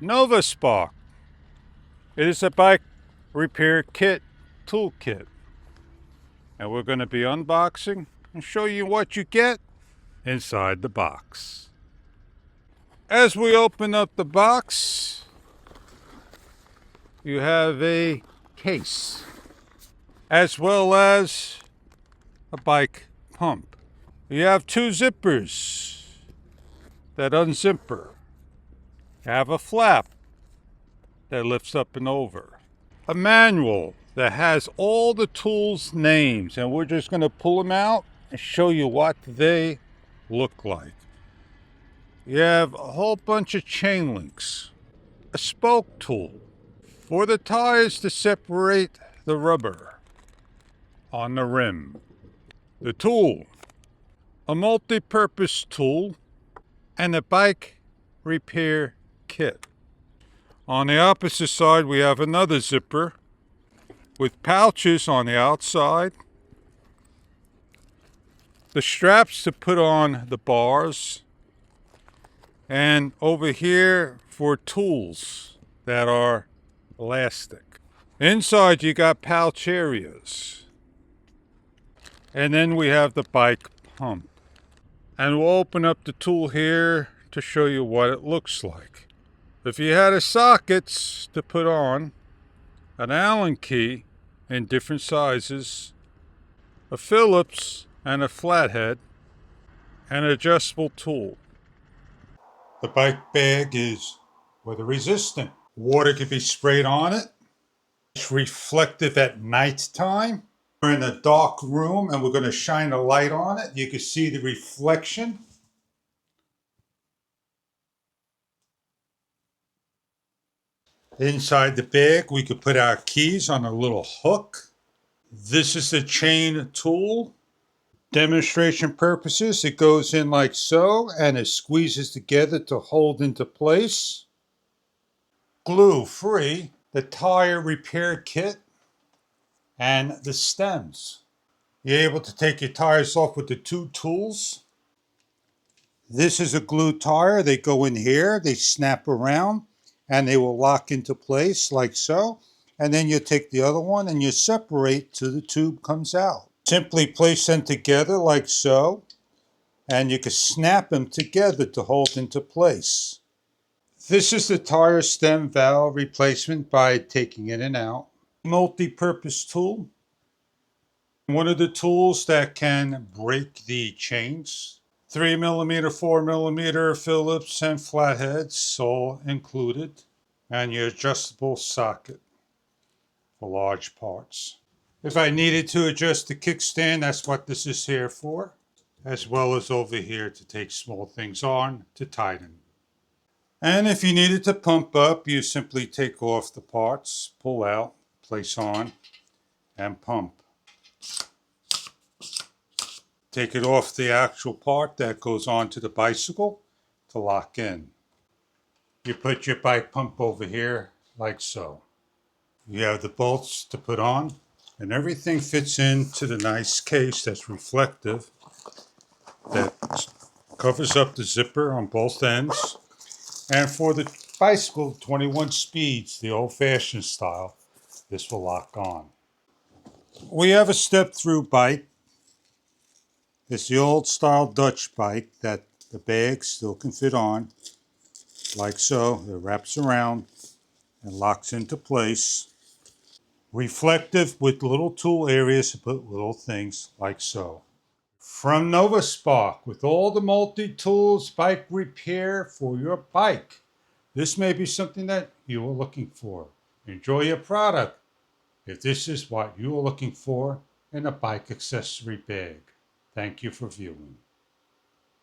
NOVASPARK. It is a bike repair kit toolkit. And we're going to be unboxing and show you what you get inside the box. As we open up the box, you have a case as well as a bike pump. You have two zippers that unzipper. You have a flap that lifts up and over. A manual that has all the tools' names, and we're just going to pull them out and show you what they look like. You have a whole bunch of chain links, a spoke tool for the tires to separate the rubber on the rim, the tool, a multi-purpose tool, and a bike repair kit. On the opposite side, we have another zipper with pouches on the outside, the straps to put on the bars, and over here for tools that are elastic. Inside you got pouch areas. And then we have the bike pump. And we'll open up the tool here to show you what it looks like. If you had a sockets to put on, an Allen key in different sizes, a Phillips and a flathead, and an adjustable tool. The bike bag is weather resistant. Water can be sprayed on it. It's reflective at night time. We're in a dark room and we're going to shine a light on it. You can see the reflection. Inside the bag, we could put our keys on a little hook. This is the chain tool. Demonstration purposes, it goes in like so and it squeezes together to hold into place. Glue free, the tire repair kit, and the stems. You're able to take your tires off with the two tools. This is a glue tire. They go in here, they snap around, and they will lock into place like so. And then you take the other one and you separate till the tube comes out. Simply place them together like so, and you can snap them together to hold into place. This is the tire stem valve replacement by taking it in and out. Multi-purpose tool. One of the tools that can break the chains. 3mm, 4mm Phillips and flatheads all included. And your adjustable socket for large parts. If I needed to adjust the kickstand, that's what this is here for. As well as over here to take small things on to tighten. And if you needed to pump up, you simply take off the parts, pull out, place on, and pump. Take it off the actual part that goes onto the bicycle to lock in. You put your bike pump over here like so. You have the bolts to put on, and everything fits into the nice case that's reflective, that covers up the zipper on both ends. And for the bicycle, 21 speeds, the old-fashioned style, this will lock on. We have a step-through bike. It's the old-style Dutch bike that the bag still can fit on, like so. It wraps around and locks into place. Reflective with little tool areas to put little things like so. From NOVASPARK, with all the multi-tools bike repair for your bike. This may be something that you are looking for. Enjoy your product if this is what you are looking for in a bike accessory bag. Thank you for viewing.